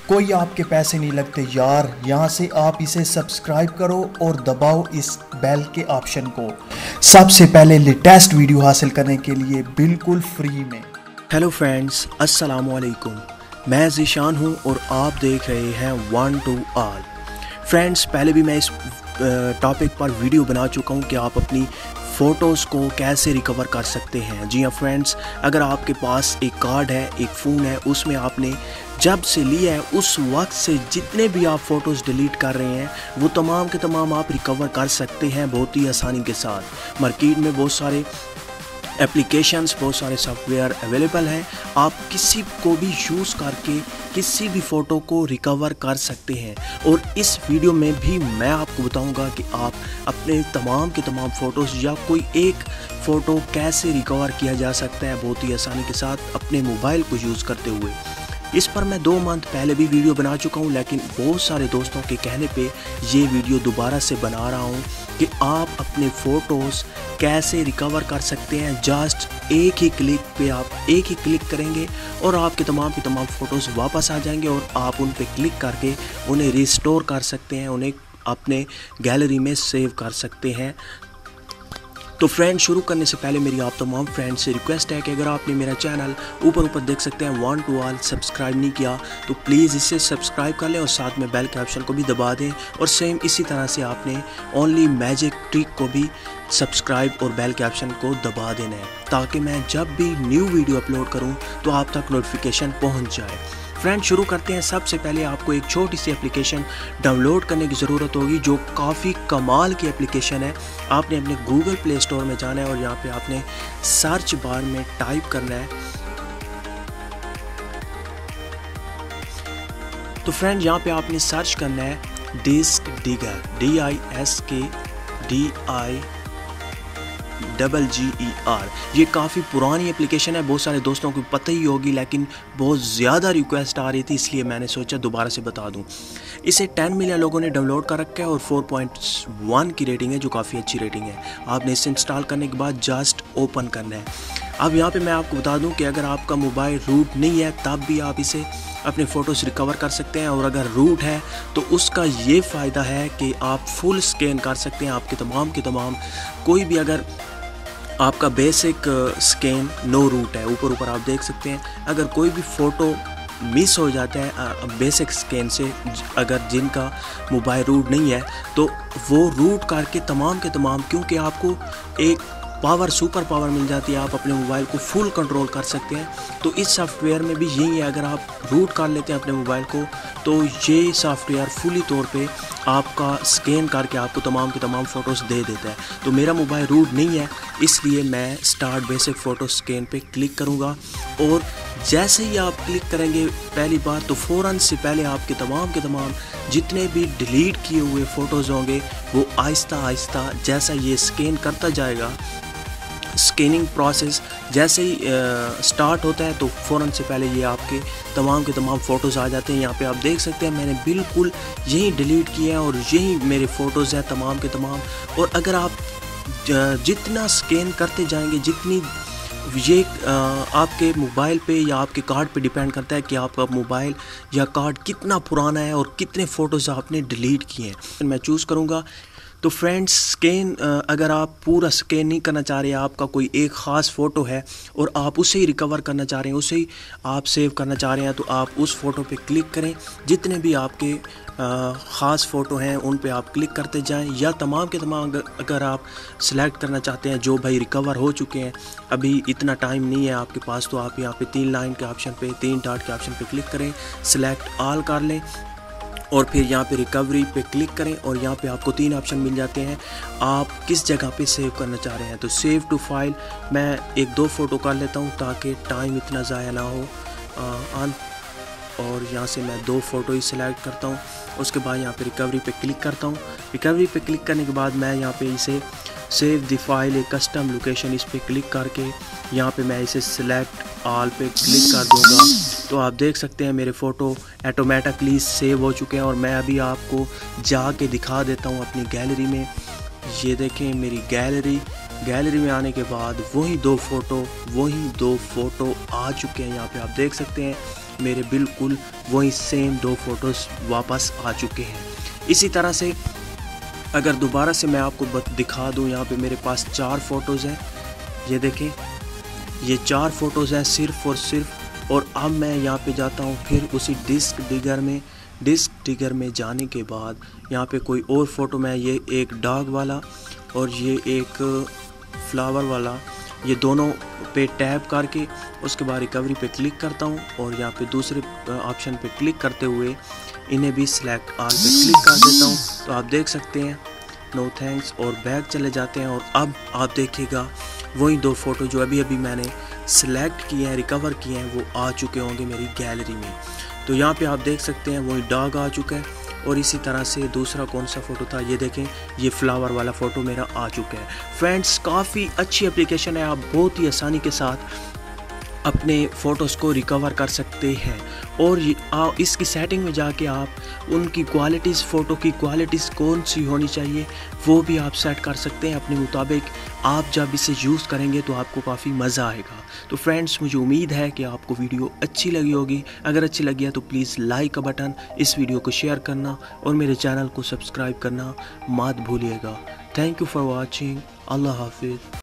कोई आपके पैसे नहीं लगते यार। यहाँ से आप इसे सब्सक्राइब करो और दबाओ इस बेल के ऑप्शन को, सबसे पहले लेटेस्ट वीडियो हासिल करने के लिए बिल्कुल फ्री में। हेलो फ्रेंड्स, अस्सलाम वालेकुम। मैं ज़ीशान हूँ और आप देख रहे हैं वन टू ऑल। फ्रेंड्स, पहले भी मैं इस टॉपिक पर वीडियो बना चुका हूँ कि आप अपनी फ़ोटोज़ को कैसे रिकवर कर सकते हैं। जी हाँ फ्रेंड्स, अगर आपके पास एक कार्ड है, एक फ़ोन है, उसमें आपने जब से लिया है उस वक्त से जितने भी आप फ़ोटोज़ डिलीट कर रहे हैं वो तमाम के तमाम आप रिकवर कर सकते हैं बहुत ही आसानी के साथ। मार्केट में बहुत सारे एप्लीकेशंस, बहुत सारे सॉफ्टवेयर अवेलेबल हैं। आप किसी को भी यूज़ करके किसी भी फ़ोटो को रिकवर कर सकते हैं। और इस वीडियो में भी मैं आपको बताऊंगा कि आप अपने तमाम के तमाम फ़ोटोज़ या कोई एक फ़ोटो कैसे रिकवर किया जा सकता है बहुत ही आसानी के साथ अपने मोबाइल को यूज़ करते हुए। इस पर मैं 2 मंथ पहले भी वीडियो बना चुका हूं, लेकिन बहुत सारे दोस्तों के कहने पे ये वीडियो दोबारा से बना रहा हूं कि आप अपने फ़ोटोज़ कैसे रिकवर कर सकते हैं। जस्ट एक ही क्लिक पे आप एक ही क्लिक करेंगे और आपके तमाम के तमाम फ़ोटोज़ वापस आ जाएंगे और आप उन पे क्लिक करके उन्हें रिस्टोर कर सकते हैं, उन्हें अपने गैलरी में सेव कर सकते हैं। तो फ्रेंड, शुरू करने से पहले मेरी आप तमाम फ्रेंड्स से रिक्वेस्ट है कि अगर आपने मेरा चैनल ऊपर देख सकते हैं वन टू ऑल सब्सक्राइब नहीं किया तो प्लीज़ इसे सब्सक्राइब कर लें और साथ में बेल के ऑप्शन को भी दबा दें। और सेम इसी तरह से आपने ओनली मैजिक ट्रिक को भी सब्सक्राइब और बेल के ऑप्शन को दबा देना है ताकि मैं जब भी न्यू वीडियो अपलोड करूँ तो आप तक नोटिफिकेशन पहुँच जाए। फ्रेंड, शुरू करते हैं। सबसे पहले आपको एक छोटी सी एप्लीकेशन डाउनलोड करने की ज़रूरत होगी जो काफ़ी कमाल की एप्लीकेशन है। आपने अपने गूगल प्ले स्टोर में जाना है और यहाँ पे आपने सर्च बार में टाइप करना है। तो फ्रेंड, यहाँ पे आपने सर्च करना है डिस्क डिगर, DISKDIGGER। ये काफ़ी पुरानी एप्लीकेशन है, बहुत सारे दोस्तों को पता ही होगी, लेकिन बहुत ज़्यादा रिक्वेस्ट आ रही थी इसलिए मैंने सोचा दोबारा से बता दूं। इसे 10 मिलियन लोगों ने डाउनलोड कर रखा है और 4.1 की रेटिंग है जो काफ़ी अच्छी रेटिंग है। आपने इसे इंस्टॉल करने के बाद जस्ट ओपन करना है। अब यहाँ पे मैं आपको बता दूं कि अगर आपका मोबाइल रूट नहीं है तब भी आप इसे अपने फ़ोटोज़ रिकवर कर सकते हैं, और अगर रूट है तो उसका ये फ़ायदा है कि आप फुल स्कैन कर सकते हैं आपके तमाम के तमाम। कोई भी अगर आपका बेसिक स्कैन नो रूट है, ऊपर आप देख सकते हैं, अगर कोई भी फ़ोटो मिस हो जाता है बेसिक स्कैन से, अगर जिनका मोबाइल रूट नहीं है तो वो रूट करके तमाम के तमाम, क्योंकि आपको एक सुपर पावर मिल जाती है, आप अपने मोबाइल को फुल कंट्रोल कर सकते हैं। तो इस सॉफ्टवेयर में भी यही है, अगर आप रूट कर लेते हैं अपने मोबाइल को तो ये सॉफ्टवेयर फुली तौर पे आपका स्कैन करके आपको तमाम के तमाम फ़ोटोज़ दे देता है। तो मेरा मोबाइल रूट नहीं है इसलिए मैं स्टार्ट बेसिक फ़ोटो स्कैन पे क्लिक करूँगा, और जैसे ही आप क्लिक करेंगे पहली बार तो फ़ौरन से पहले आपके तमाम के तमाम जितने भी डिलीट किए हुए फ़ोटोज़ होंगे वो आहिस्ता आहिस्ता जैसा ये स्कैन करता जाएगा, स्कैनिंग प्रोसेस जैसे ही स्टार्ट होता है तो फ़ौरन से पहले ये आपके तमाम के तमाम फ़ोटोज़ आ जाते हैं। यहाँ पे आप देख सकते हैं मैंने बिल्कुल यही डिलीट किया है और यही मेरे फ़ोटोज़ हैं तमाम के तमाम। और अगर आप जितना स्कैन करते जाएंगे, जितनी ये आपके मोबाइल पे या आपके कार्ड पे डिपेंड करता है कि आपका मोबाइल या कार्ड कितना पुराना है और कितने फ़ोटोज़ आपने डिलीट किए हैं। मैं चूज़ करूँगा। तो फ्रेंड्स, स्कैन अगर आप पूरा स्कैन नहीं करना चाह रहे हैं, आपका कोई एक ख़ास फ़ोटो है और आप उसे ही रिकवर करना चाह रहे हैं, उसे ही आप सेव करना चाह रहे हैं, तो आप उस फ़ोटो पे क्लिक करें। जितने भी आपके ख़ास फ़ोटो हैं उन पे आप क्लिक करते जाएं, या तमाम के तमाम अगर आप सेलेक्ट करना चाहते हैं जो भाई रिकवर हो चुके हैं, अभी इतना टाइम नहीं है आपके पास, तो आप यहाँ पे 3 लाइन के ऑप्शन पे, 3 डॉट के ऑप्शन पे क्लिक करें, सेलेक्ट ऑल कर लें और फिर यहाँ पे रिकवरी पे क्लिक करें और यहाँ पे आपको 3 ऑप्शन मिल जाते हैं। आप किस जगह पे सेव करना चाह रहे हैं, तो सेव टू फाइल मैं 1-2 फ़ोटो कर लेता हूँ ताकि टाइम इतना ज़ाया ना हो ऑन, और यहाँ से मैं 2 फ़ोटो ही सिलेक्ट करता हूँ। उसके बाद यहाँ पे रिकवरी पे क्लिक करता हूँ। रिकवरी पे क्लिक करने के बाद मैं यहाँ पे इसे save the file A custom location, इस पर क्लिक करके यहाँ पे मैं इसे सिलेक्ट ऑल पे क्लिक कर दूँगा। तो आप देख सकते हैं मेरे फ़ोटो ऑटोमेटिकली सेव हो चुके हैं, और मैं अभी आपको जाके दिखा देता हूँ अपनी गैलरी में। ये देखें मेरी गैलरी में आने के बाद वही दो फ़ोटो आ चुके हैं। यहाँ पे आप देख सकते हैं मेरे बिल्कुल वही सेम 2 फ़ोटोज़ वापस आ चुके हैं। इसी तरह से अगर दोबारा से मैं आपको दिखा दूं, यहाँ पे मेरे पास 4 फ़ोटोज़ हैं, ये देखें, ये 4 फ़ोटोज़ हैं सिर्फ़ और सिर्फ। और अब मैं यहाँ पे जाता हूँ फिर उसी डिस्क डिगर में जाने के बाद यहाँ पे कोई और फ़ोटो मैं, ये एक डॉग वाला और ये एक फ्लावर वाला, ये दोनों पे टैप करके उसके बाद रिकवरी पे क्लिक करता हूँ और यहाँ पे दूसरे ऑप्शन पे क्लिक करते हुए इन्हें भी सिलेक्ट ऑल पे क्लिक कर देता हूँ। तो आप देख सकते हैं नो थैंक्स और बैक चले जाते हैं। और अब आप देखिएगा वही 2 फ़ोटो जो अभी मैंने सिलेक्ट किए हैं, रिकवर किए हैं, वो आ चुके होंगे मेरी गैलरी में। तो यहाँ पे आप देख सकते हैं वही डॉग आ चुका है। और इसी तरह से दूसरा कौन सा फ़ोटो था, ये देखें, ये फ्लावर वाला फ़ोटो मेरा आ चुका है। फ्रेंड्स, काफ़ी अच्छी एप्लीकेशन है, आप बहुत ही आसानी के साथ अपने फ़ोटोज़ को रिकवर कर सकते हैं। और इसकी सेटिंग में जाके आप उनकी क्वालिटीज़, फ़ोटो की क्वालिटीज़ कौन सी होनी चाहिए वो भी आप सेट कर सकते हैं अपने मुताबिक। आप जब इसे यूज़ करेंगे तो आपको काफ़ी मज़ा आएगा। तो फ्रेंड्स, मुझे उम्मीद है कि आपको वीडियो अच्छी लगी होगी। अगर अच्छी लगी है तो प्लीज़ लाइक का बटन, इस वीडियो को शेयर करना और मेरे चैनल को सब्सक्राइब करना मत भूलिएगा। Thank you for watching. Allah हाफिज़।